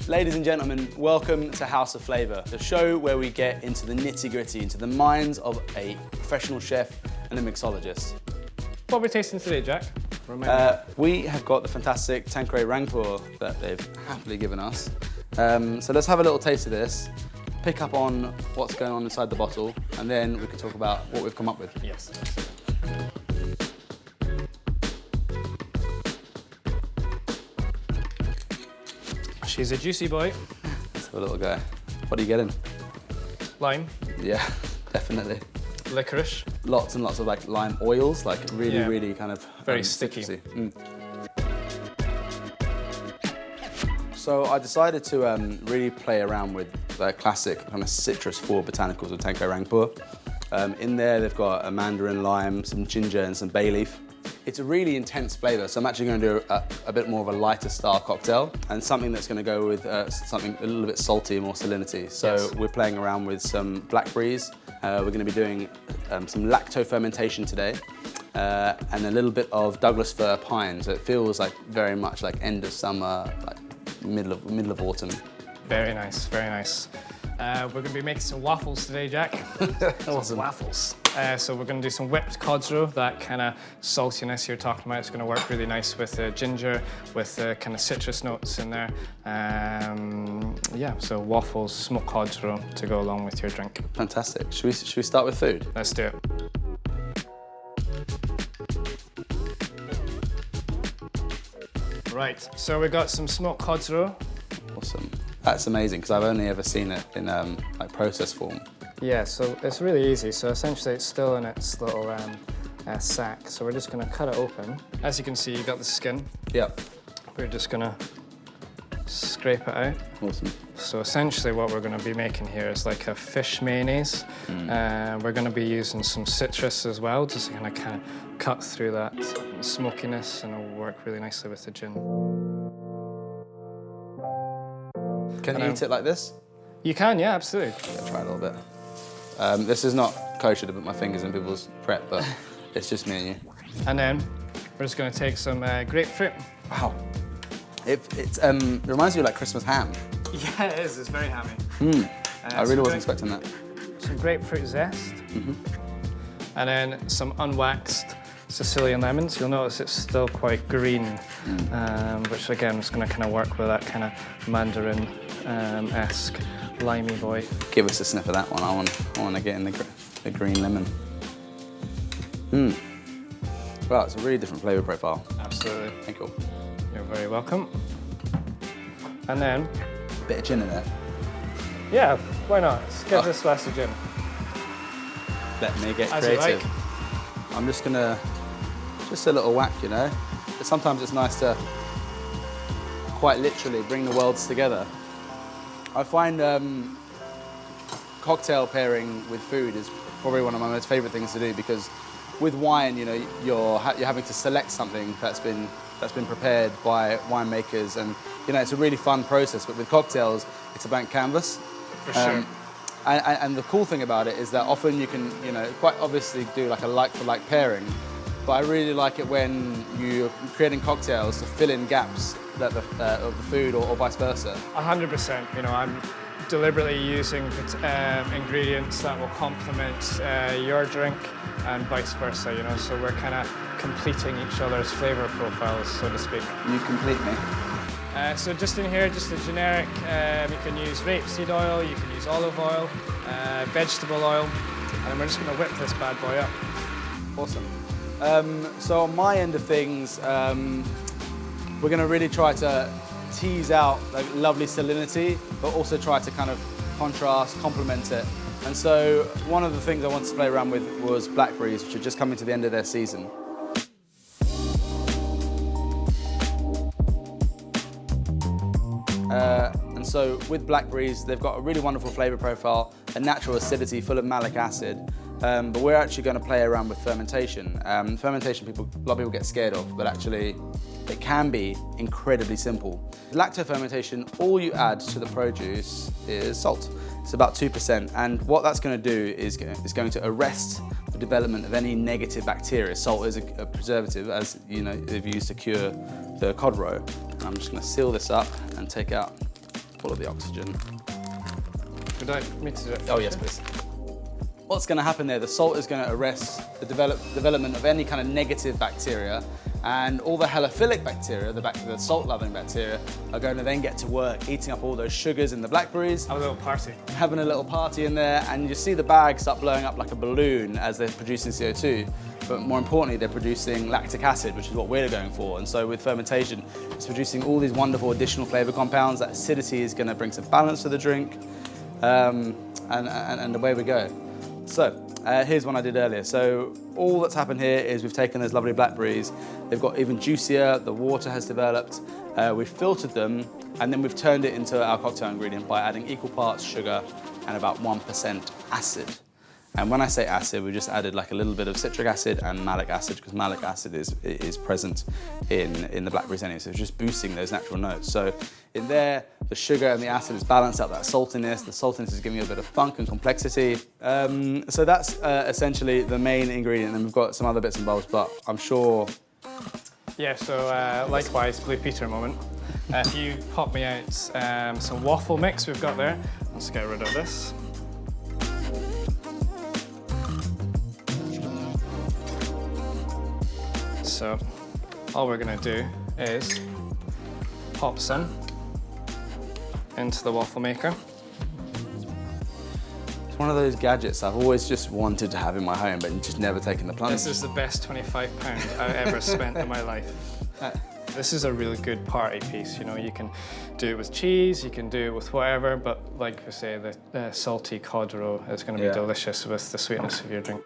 Ladies and gentlemen, welcome to House of Flavour, the show where we get into the nitty-gritty, into the minds of a professional chef and a mixologist. What are we tasting today, Jack? We have got the fantastic Tanqueray Rangpur that they've happily given us. So let's have a little taste of this, pick up on what's going on inside the bottle, and then we can talk about what we've come up with. Yes. She's a juicy boy. Let's have a little go. What are you getting? Lime. Yeah, definitely. Licorice. Lots and lots of like lime oils, like really kind of very sticky. So I decided to really play around with the classic kind of citrus forward botanicals of Tanqueray Rangpur. In there they've got a mandarin, lime, some ginger and some bay leaf. It's a really intense flavour, so I'm actually going to do a bit more of a lighter style cocktail and something that's going to go with something a little bit salty, more salinity. So yes. We're playing around with some blackberries. We're going to be doing some lactose fermentation today and a little bit of Douglas fir pine. So it feels like very much like end of summer, like middle of autumn. Very nice, very nice. We're going to be making some waffles today, Jack. Awesome. Some waffles. So we're going to do some whipped cod roe. That kind of saltiness you're talking about is going to work really nice with ginger, with kind of citrus notes in there. Yeah, so waffles, smoked cod roe to go along with your drink. Fantastic. Should we start with food? Let's do it. Right, so we've got some smoked cod roe. Awesome. That's amazing, because I've only ever seen it in like process form. Yeah, so it's really easy. So essentially it's still in its little sack. So we're just gonna cut it open. As you can see, you've got the skin. Yep. We're just gonna scrape it out. Awesome. So essentially what we're gonna be making here is like a fish mayonnaise. We're gonna be using some citrus as well, just to kind of cut through that smokiness, and it'll work really nicely with the gin. Can you eat it like this? You can, yeah, absolutely. I'll try a little bit. This is not kosher to put my fingers in people's prep, but it's just me and you. And then we're just going to take some grapefruit. Wow. It reminds me of like Christmas ham. Yeah, it is. It's very hammy. I really wasn't expecting that. Some grapefruit zest. And then some unwaxed Sicilian lemons. You'll notice it's still quite green, which again is going to kind of work with that kind of mandarin-esque limey boy. Give us a sniff of that one. I want to get in the green lemon. Well, it's a really different flavour profile. Absolutely. Thank you. You're very welcome. And then a bit of gin in there. Yeah, why not? Let's give this glass of gin. Let me get As creative. you like. I'm just gonna, just a little whack, you know? But sometimes it's nice to quite literally bring the worlds together. I find cocktail pairing with food is probably one of my most favourite things to do, because with wine, you know, you're having to select something that's been prepared by winemakers, and you know, it's a really fun process. But with cocktails, it's a blank canvas. For sure. And the cool thing about it is that often you can, you know, quite obviously do like a like-for-like pairing, but I really like it when you're creating cocktails to fill in gaps that of the food, or vice versa. 100%. You know, I'm deliberately using ingredients that will complement your drink and vice versa, you know, so we're kind of completing each other's flavour profiles, so to speak. You complete me. So just in here, just a generic, you can use rapeseed oil, you can use olive oil, vegetable oil, and we're just going to whip this bad boy up. Awesome. So on my end of things, we're going to really try to tease out like lovely salinity, but also try to kind of contrast, complement it. And so one of the things I wanted to play around with was blackberries, which are just coming to the end of their season. And so with blackberries, they've got a really wonderful flavour profile, a natural acidity full of malic acid, but we're actually going to play around with fermentation. Fermentation, a lot of people get scared of, but actually it can be incredibly simple. Lactose fermentation, all you add to the produce is salt. It's about 2%. And what that's going to do is going to arrest the development of any negative bacteria. Salt is a preservative, as you know, they've used to cure the cod roe. And I'm just going to seal this up and take out all of the oxygen. Would you like me to do it? Oh, yes, please. What's going to happen there, the salt is going to arrest the development of any kind of negative bacteria, and all the halophilic bacteria, the salt-loving bacteria, are going to then get to work eating up all those sugars in the blackberries. Have a little party. Having a little party in there, and you see the bag start blowing up like a balloon as they're producing CO2. But more importantly, they're producing lactic acid, which is what we're going for. And so with fermentation, it's producing all these wonderful additional flavor compounds. That acidity is going to bring some balance to the drink, and away we go. So here's one I did earlier. So all that's happened here is we've taken those lovely blackberries. They've got even juicier, the water has developed. We've filtered them, and then we've turned it into our cocktail ingredient by adding equal parts sugar and about 1% acid. And when I say acid, we just added like a little bit of citric acid and malic acid, because malic acid is present in the blackberries anyway, so it's just boosting those natural notes. So in there, the sugar and the acid has balanced out that saltiness. The saltiness is giving you a bit of funk and complexity. So that's essentially the main ingredient, and we've got some other bits and bobs, but I'm sure... Yeah, so likewise, Blue Peter moment. If you pop me out some waffle mix we've got there, let's get rid of this. So all we're going to do is pop some into the waffle maker. It's one of those gadgets I've always just wanted to have in my home, but just never taken the plunge. This is the best £25 I've ever spent in my life. This is a really good party piece. You know, you can do it with cheese, you can do it with whatever, but like we say, the salty cod roe is going to be delicious with the sweetness of your drink.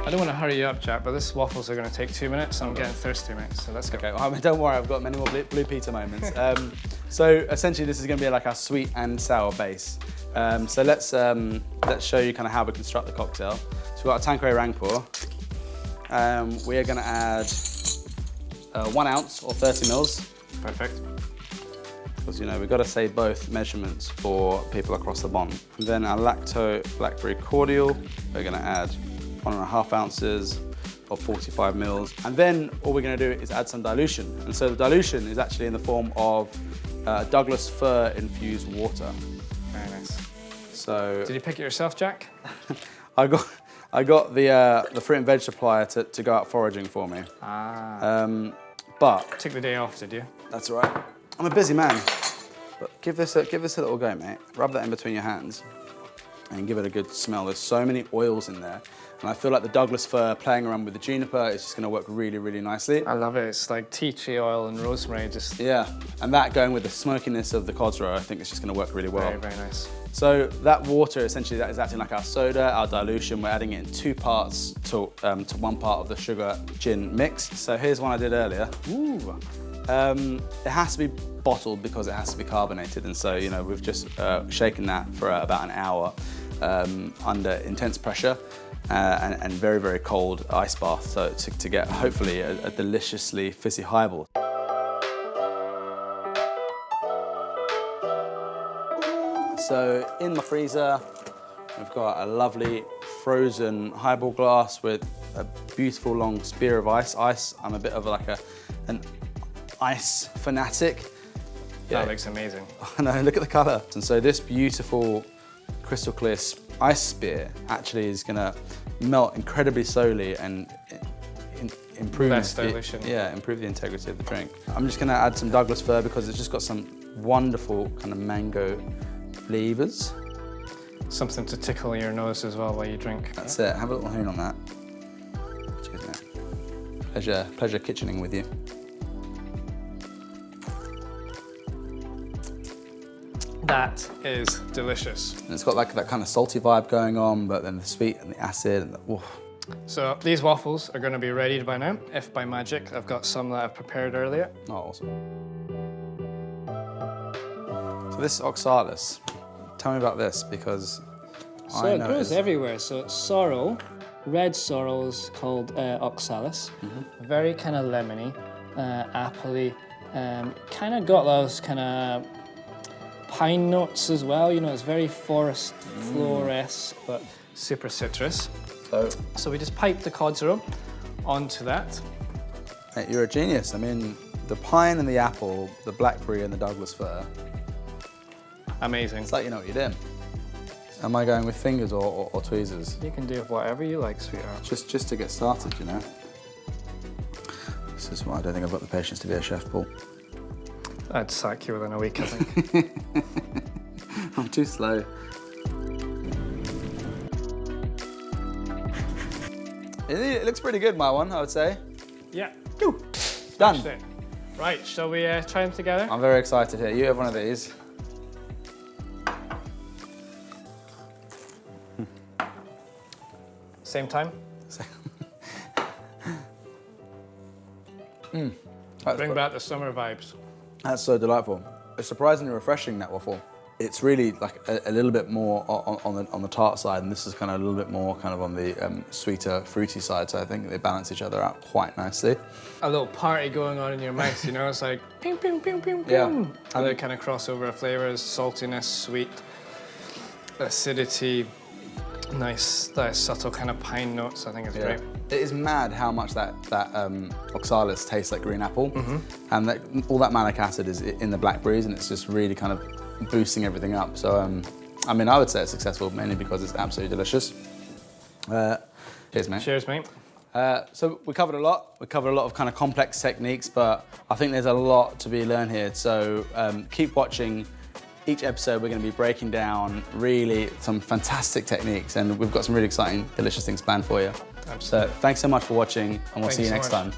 I don't want to hurry you up, Jack, but these waffles are going to take 2 minutes. I'm getting thirsty, mate, so let's go. Okay, well, don't worry, I've got many more Blue Peter moments. So essentially, this is going to be like our sweet and sour base. So let's show you kind of how we construct the cocktail. So we've got a Tanqueray Rangpur. We are going to add 1 ounce or 30 mils. Perfect. Because, you know, we've got to say both measurements for people across the pond. And then our lacto blackberry cordial, we're going to add 1.5 ounces of 45 mils. And then all we're going to do is add some dilution. And so the dilution is actually in the form of Douglas fir infused water. Very nice. So did you pick it yourself, Jack? I got the fruit and veg supplier to go out foraging for me. But took the day off, did you? That's all right. I'm a busy man. But give this a little go, mate. Rub that in between your hands and give it a good smell. There's so many oils in there. And I feel like the Douglas fir playing around with the juniper is just going to work really, really nicely. I love it. It's like tea tree oil and rosemary. Just yeah, and that going with the smokiness of the cod roe, I think it's just going to work really well. Very, very nice. So that water, essentially, that is acting like our soda, our dilution. We're adding it in 2 parts to 1 part of the sugar gin mix. So here's one I did earlier. Ooh. It has to be bottled because it has to be carbonated, and so, you know, we've just shaken that for about an hour under intense pressure. And very, very cold ice bath, so to get hopefully a deliciously fizzy highball. So in my freezer, we've got a lovely frozen highball glass with a beautiful long spear of ice. I'm a bit of like an ice fanatic. That looks amazing. I know, look at the colour. And so this beautiful crystal clear ice spear actually is going to melt incredibly slowly and improve improve the integrity of the drink. I'm just going to add some Douglas fir because it's just got some wonderful kind of mango flavours. Something to tickle your nose as well while you drink. That's it. Have a little hoon on that. Cheers, mate. Pleasure kitchening with you. That is delicious. And it's got like that kind of salty vibe going on, but then the sweet and the acid and the, oof. So these waffles are going to be ready by now. If by magic, I've got some that I've prepared earlier. Oh, awesome. So this is oxalis. Tell me about this, because So it grows everywhere. So it's sorrel, red sorrel is called oxalis. Very kind of lemony, appley. Kind of got those kind of pine notes as well. You know, it's very forest floor-esque, but super citrus. So we just pipe the cod syrup onto that. Mate, you're a genius. I mean, the pine and the apple, the blackberry and the Douglas fir. Amazing. It's like you know what you're doing. Am I going with fingers or tweezers? You can do whatever you like, sweetheart. Just to get started, you know. This is why I don't think I've got the patience to be a chef, Paul. I'd sack you within a week, I think. I'm too slow. It looks pretty good, my one, I would say. Yeah. Ooh, done. Right, shall we try them together? I'm very excited here. You have one of these. Same time? Bring back the summer vibes. That's so delightful. It's surprisingly refreshing, that waffle. It's really like a little bit more on the tart side, and this is kind of a little bit more kind of on the sweeter, fruity side. So I think they balance each other out quite nicely. A little party going on in your mouth, you know? It's like ping, ping, ping, ping, ping. Yeah. And they kind of crossover of flavors: saltiness, sweet, acidity, nice, subtle kind of pine notes. I think it's great. It is mad how much that oxalis tastes like green apple, and that all that malic acid is in the blackberries, and it's just really kind of boosting everything up. So, I mean, I would say it's successful mainly because it's absolutely delicious. Cheers, mate. Cheers, mate. So we covered a lot. We covered a lot of kind of complex techniques, but I think there's a lot to be learned here. So keep watching. Each episode, we're going to be breaking down really some fantastic techniques, and we've got some really exciting, delicious things planned for you. Absolutely. So thanks so much for watching, and we'll see you next time.